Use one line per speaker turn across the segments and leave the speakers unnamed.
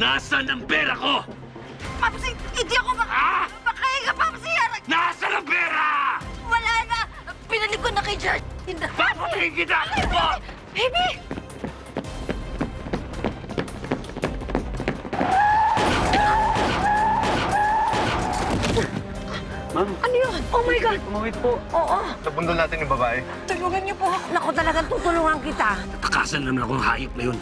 Nasaan ang pera ko?
Papsi, hindi ako makahinga, Papsi!
Nasaan ang pera?
Wala na! Pinalig ko na kay George!
Papatayin kita!
Baby!
Ma'am,
Ano yun? Oh my God!
tumawid po.
Oo!
Nabundol natin yung babae.
Tulungan niyo po! Naku, talagang tutulungan kita!
Takasan naman ako ng hayop na yun.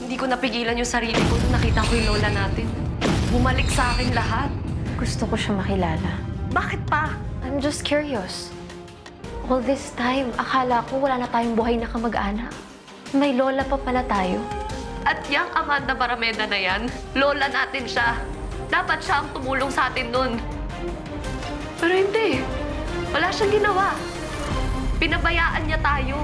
Hindi ko napigilan yung sarili ko nung nakita ko yung lola natin. Bumalik sa akin lahat.
Gusto ko siya makilala.
Bakit pa?
I'm just curious. All this time, akala ko wala na tayong buhay na kamag-anak. May lola pa pala tayo.
At yung Amanda Barameda na yan, lola natin siya. Dapat siya ang tumulong sa atin nun. Pero hindi. Wala siyang ginawa. Pinabayaan niya tayo.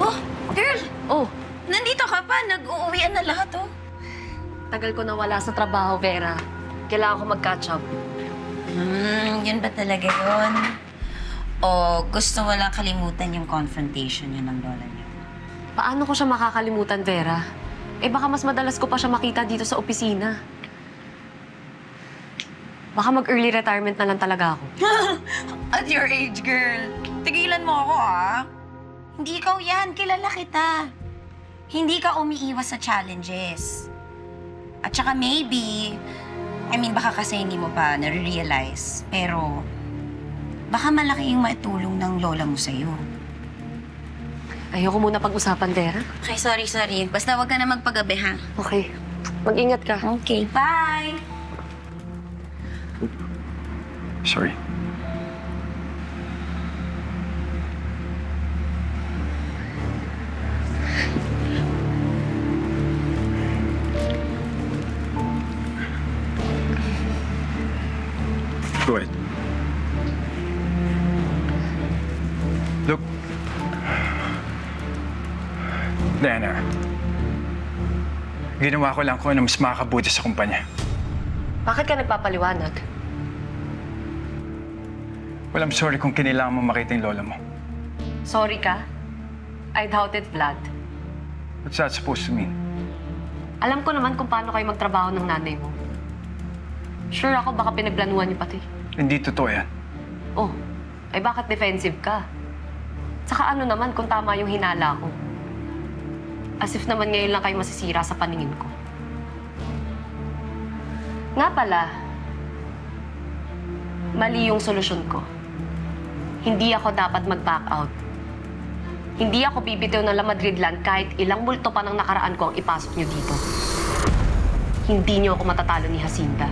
Oh, girl!
Oh,
Nandito ka pa! Nag-uuwian na lahat, oh!
tagal ko nawala sa trabaho, Vera. Kailangan ko mag-catch up.
Yun ba talaga yun? O gusto mo lang kalimutan yung confrontation yun ng lola niyo?
Paano ko siya makakalimutan, Vera? Eh baka mas madalas ko pa siya makita dito sa opisina. Baka mag-early retirement na lang talaga ako.
At your age, girl. Tigilan mo ako, ah. Hindi ikaw yan. Kilala kita. Hindi ka umiiwas sa challenges. At saka maybe, baka kasi hindi mo pa nare-realize, pero baka malaki yung maitulong ng lola mo sa'yo.
Ayoko muna pag-usapan, Vera.
Okay, sorry. Basta wag ka na magpagabi, ha?
Okay. Mag-ingat ka.
Okay, bye!
Sorry. Go ahead. Look. Diana. Ginawa ko lang kung ano mas makakabuti sa kumpanya.
Bakit ka nagpapaliwanag?
Well, I'm sorry kung kinailangan mo makita yung lola mo.
Sorry ka? I doubted Vlad.
What's that supposed to mean?
Alam ko naman kung paano kayo magtrabaho ng nanay mo. Sure ako baka pinagplanuhan niyo pati.
Hindi totoo yan.
Oh, ay bakit defensive ka? Saka ano naman kung tama yung hinala ko? As if naman ngayon lang kayo masisira sa paningin ko. Nga pala, mali yung solusyon ko. Hindi ako dapat mag-back out. Hindi ako bibitiw ng La Madrid Land kahit ilang multo pa ng nakaraan ko ang ipasok niyo dito. Hindi niyo ako matatalo ni Jacinta.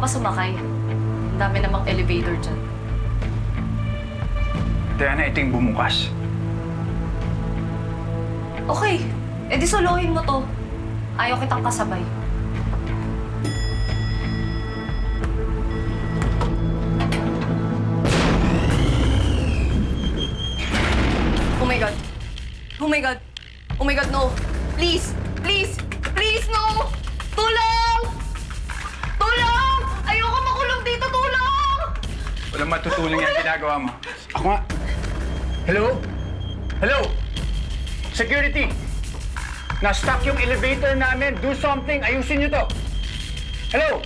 pa sumakay. Ang dami namang elevator dyan.
Diana, ito yung bumukas.
Okay, edi solohin mo to. Ayaw kitang kasabay. Oh my God. Oh my God. Oh my God, no. Please. Please. Please, no. Tulong! Tulong! Ayoko makulong dito. Tulong!
Walang matutulong yung ginagawa mo. Ako nga. Hello? Hello? Security! Na-stuck yung elevator namin. Do something. Ayusin niyo to. Hello?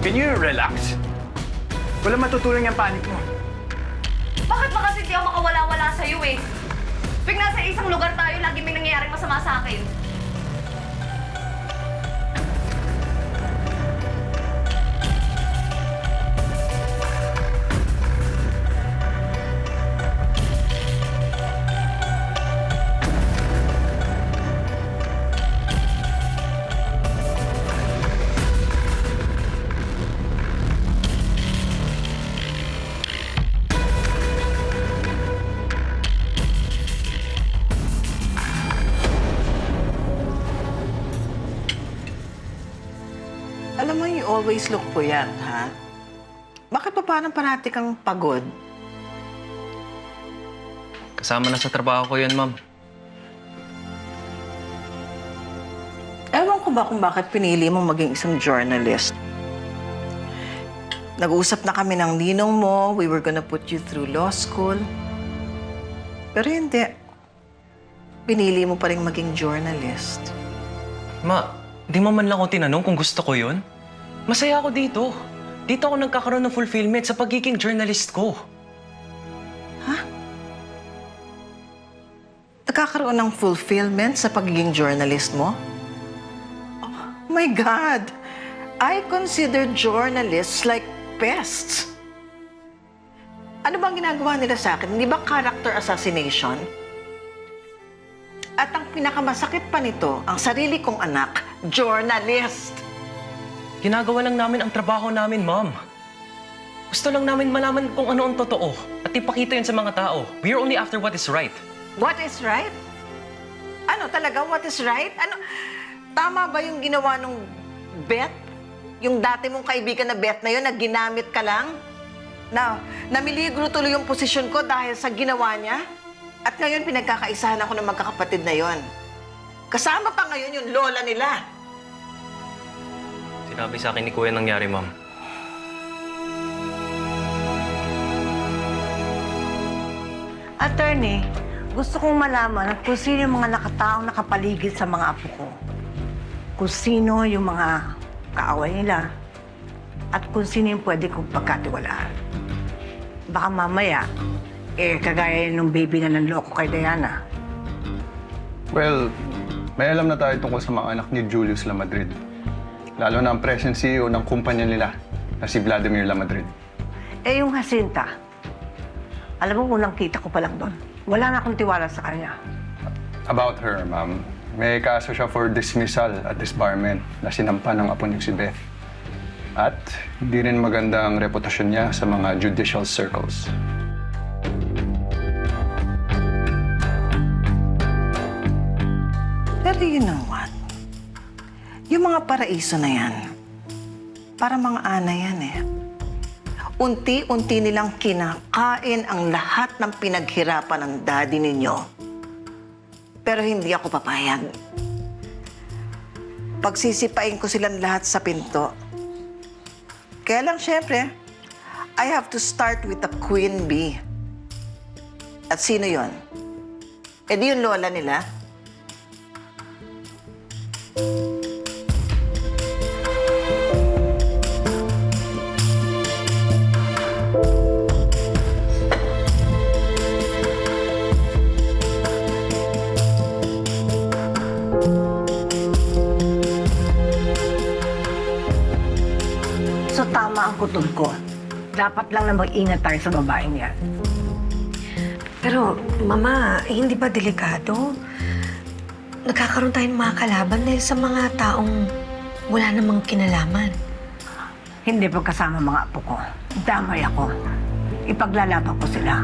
Can you relax? Walang matutulong yung panic mo.
Bakit ba kasi hindi ako makawala-wala sa'yo eh? Pag nasa isang lugar tayo, lagi may nangyayaring masama sa akin.
Alam mo, you always look puyat, ha? Bakit pa parang parati kang pagod?
Kasama na sa trabaho ko yun, ma'am.
Ewan ko ba kung bakit pinili mo maging isang journalist. Nag-uusap na kami ng ninong mo, we were gonna put you through law school. Pero hindi. Pinili mo pa rin maging journalist.
Ma, di mo man lang ako tinanong kung gusto ko yun. Masaya ako dito. Dito ako nagkakaroon ng fulfillment sa pagiging journalist ko.
Nagkakaroon ng fulfillment sa pagiging journalist mo? Oh my God! I consider journalists like pests. Ano bang ginagawa nila sa akin? Hindi ba character assassination? At ang pinakamasakit pa nito, ang sarili kong anak, journalist.
Ginagawa lang namin ang trabaho namin, ma'am. Gusto lang namin malaman kung ano ang totoo at ipakita yun sa mga tao. We are only after what is right.
What is right? Ano talaga, what is right? Ano, tama ba yung ginawa nung Beth? Yung dati mong kaibigan na Beth na yun, na ginamit ka lang? Na namiligro tuloy yung posisyon ko dahil sa ginawa niya? At ngayon, pinagkakaisahan ako ng magkakapatid na yon. Kasama pa ngayon yung lola nila.
Sinabi sa akin ni Kuya nangyari, ma'am.
Attorney, gusto kong malaman kung sino yung mga nakataong nakapaligid sa mga apo ko. Kung sino yung mga kaaway nila. At kung sino yung pwede kong pagkatiwalaan. Baka mamaya, kagaya nung baby na nanloko kay Diana.
Well, may alam na tayo tungkol sa mga anak ni Julius Lamadrid. Lalo na ang present CEO ng kumpanya nila na si Vladimir Lamadrid.
Yung Jacinta, alam mo, unang kita ko pa lang doon. Wala na akong tiwala sa kanya.
About her, ma'am, may kaso siya for dismissal at disbarment na sinampa ng apo niya si Beth. At hindi rin maganda ang reputasyon niya sa mga judicial circles.
Pero you know what? Yung mga paraiso na yan, para mga ana yan eh. Unti-unti nilang kinakain ang lahat ng pinaghirapan ng daddy ninyo. Pero hindi ako papayag. Pagsisipain ko silang lahat sa pinto. Kaya lang, syempre, I have to start with the queen bee. At sino yon? E di yung lola nila?
So tama ang kutob ko. Dapat lang na mag-ingat tayo sa babaeng yan.
Pero, Mama, hindi ba delikado? Nagkakaroon tayo ng mga kalaban dahil sa mga taong wala namang kinalaman.
Hindi pagkasama mga apo ko. Damay ako. Ipaglalaban ko sila.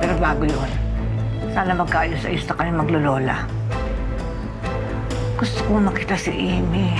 Pero bago yun, sana magkaayos-ayos na kami maglolola. Gusto kong makita si Amy.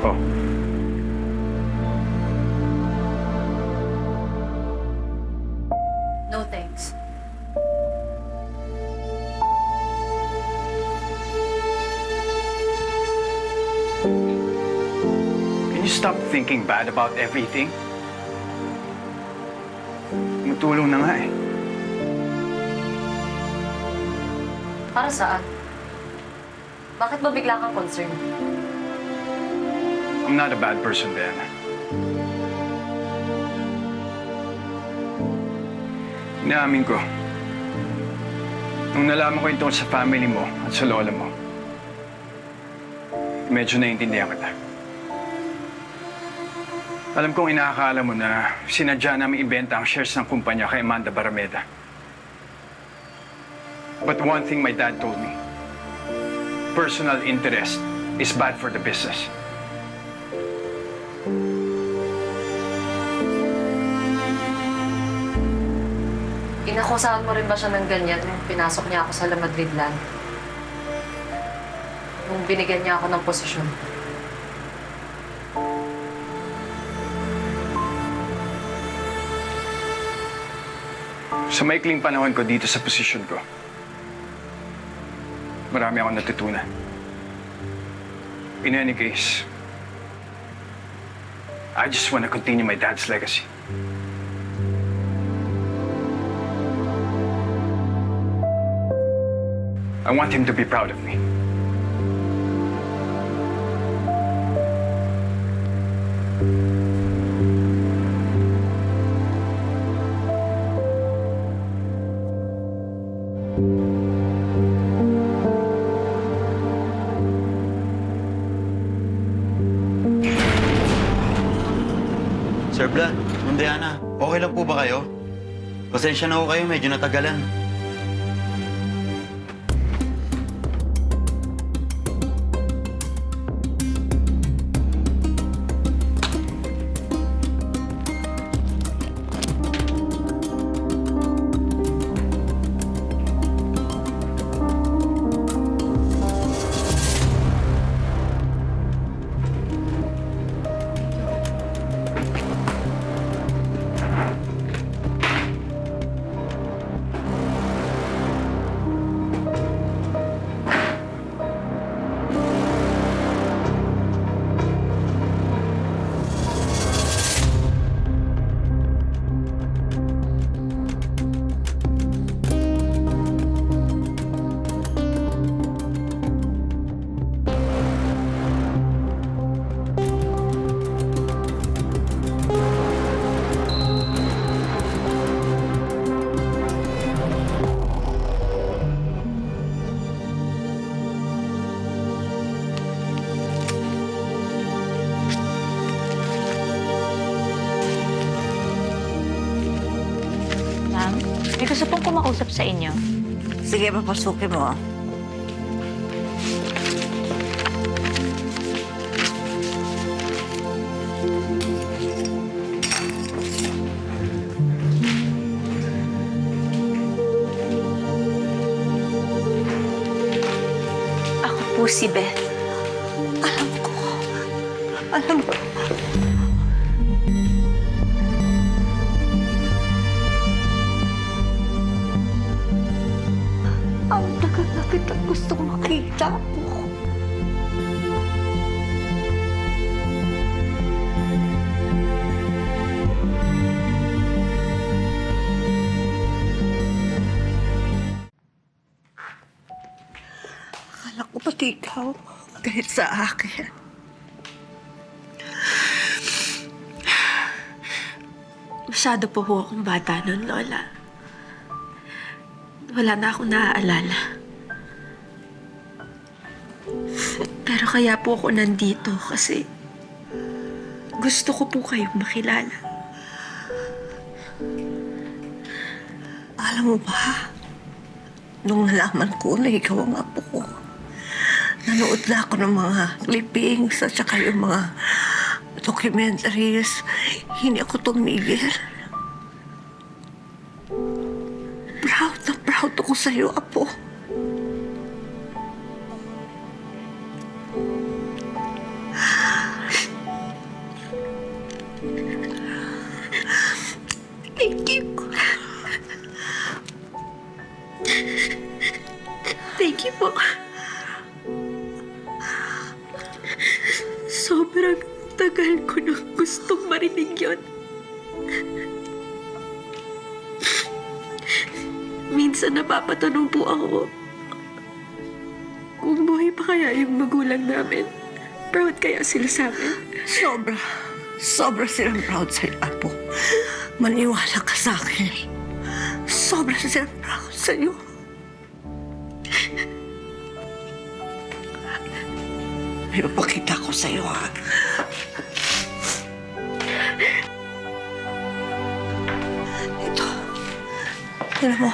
Oh.
No thanks.
Can you stop thinking bad about everything? Matulong na nga eh.
Para saan? Bakit ba bigla kang concerned?
I'm not a bad person, Diana. Inaamin ko. Nung nalaman ko yung tungkol sa family mo at sa lola mo, medyo naiintindihan kita. Alam kong inaakala mo na sinadya namin ibenta ang shares ng kumpanya kay Amanda Barameda. But one thing my dad told me, personal interest is bad for the business.
Inakusahan mo rin ba siya ng ganyan nung pinasok niya ako sa La Madrid Land? Nung binigyan niya ako ng posisyon?
Sa maikling panahon ko dito sa posisyon ko, marami akong natutunan. In any case, I just want to continue my dad's legacy. I want him to be proud of me.
Sir Vlad, Ma'am Diana, okay lang po ba kayo? Pasensya na ho kayo, medyo natagalan.
May gusto pong kumausap sa inyo.
Sige, papasukin mo.
Ako po si Beth.
Alam ko. Alam ko. Ang tagal na kitang gustong makita mo. Akala ko pati ikaw dahil sa akin.
Masyado po ho akong bata nun, Lola. Wala na akong naaalala. Pero kaya po ako nandito kasi gusto ko po kayong makilala.
Alam mo ba, nung nalaman ko na ikaw ang apo ko, nanood na ako ng mga clippings at saka yung mga documentaries. Hindi ako tumigil. Proud na proud ako sa'yo, apo.
Thank you. Thank you po. Sobrang tagal ko nang gustong marinig yun. Minsan napapatanong po ako kung buhay pa kaya yung magulang namin. Proud kaya sila sa amin.
Sobra. Sobra silang proud sa'yo, apo. Maniwala ka sa akin. Sobra silang proud sa'yo. May mapakita ko sa'yo, ha? Ito. Tignan mo.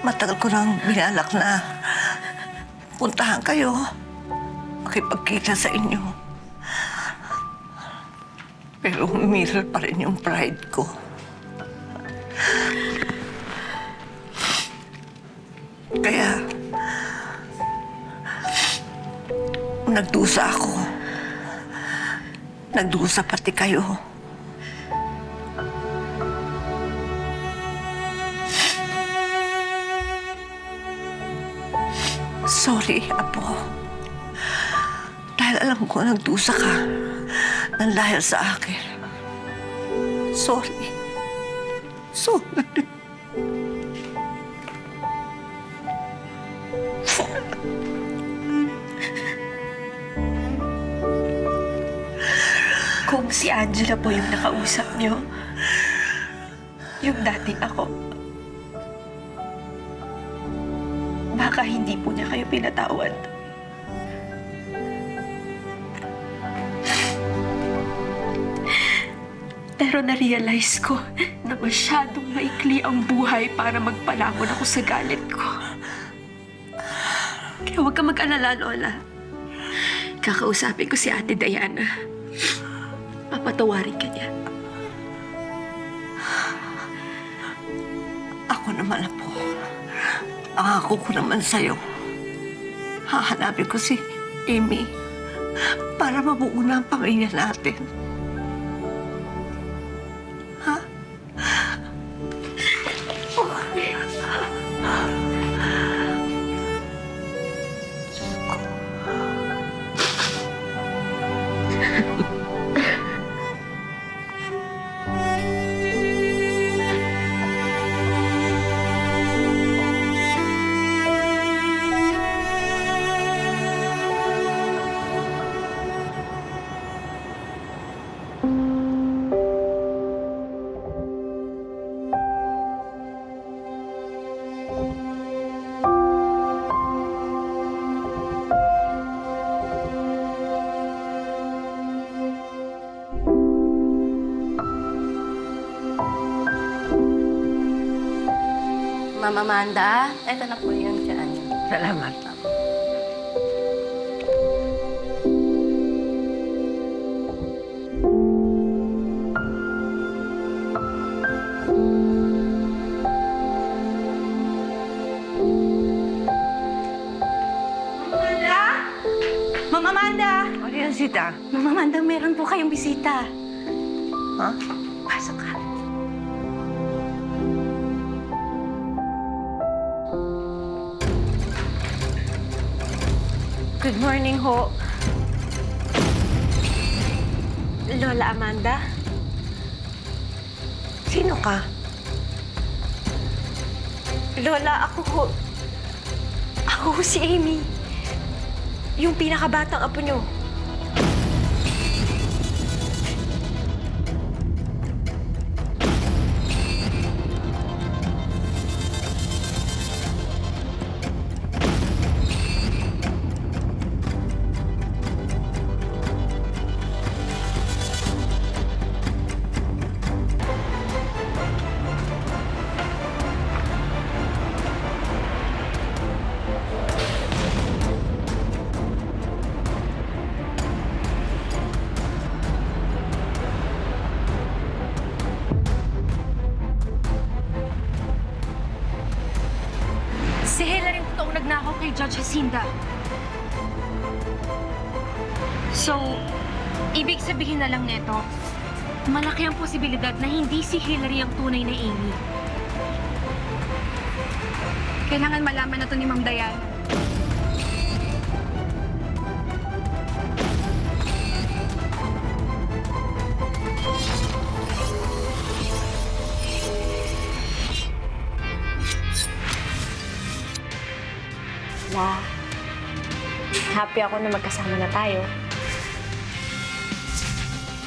Matagal ko nang binalak na puntahan kayo. Makipagkita sa inyo. Pero humiral pa rin yung pride ko. Kaya, nagdusa ako. Nagdusa pati kayo. Sorry, apo. Dahil alam ko nagdusa ka nang dahil sa akin. Sorry. Sorry.
Kung si Angela po yung nakausap niyo, yung dating ako, baka hindi po niya kayo pinatawad. Pero na-realize ko na masyadong maikli ang buhay para magpalamon ako sa galit ko. Kaya huwag ka mag-alala, Lola. Kakausapin ko si Ate Diana. Papatawarin ka niya.
Ako naman, apo. Ako ko naman sa'yo. Hahanapin ko si Amy para mabuo na ang pamilya natin. Ha?
Mama Amanda, eto na po yung dyan.
Salamat.
Mama Amanda!
Ano yan, Sita?
Mama Amanda, meron po kayong bisita.
Ha?
Pasok ka. Good morning ho. Lola Amanda?
Sino ka?
Lola, ako ho. Ako ho si Amy. Yung pinakabatang apo nyo. Si Hillary ang totoong nagnakaw kay Judge Jacinda. So, ibig sabihin na lang neto, malaki ang posibilidad na hindi si Hillary ang tunay na Amy. Kailangan malaman na to ni Ma'am Diana.
Na, happy ako na magkasama na tayo.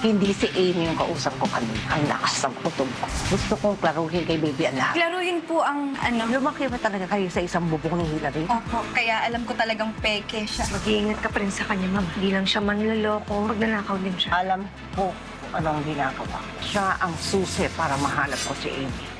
Hindi si Amy yung kausap ko kanina. Ang lakas ng kutob ko. Gusto kong klaruhin kay Baby ang lahat.
Klaruhin po ang
Lumaki ba talaga kayo sa isang bubong ni Hillary?
Opo, kaya alam ko talagang peke siya.
Mag-iingat ka pa rin sa kanya, Ma'am. Hindi lang siya manloloko, magnanakaw din siya.
Alam ko kung anong ginagawa. Siya ang susi para mahanap ko si Amy.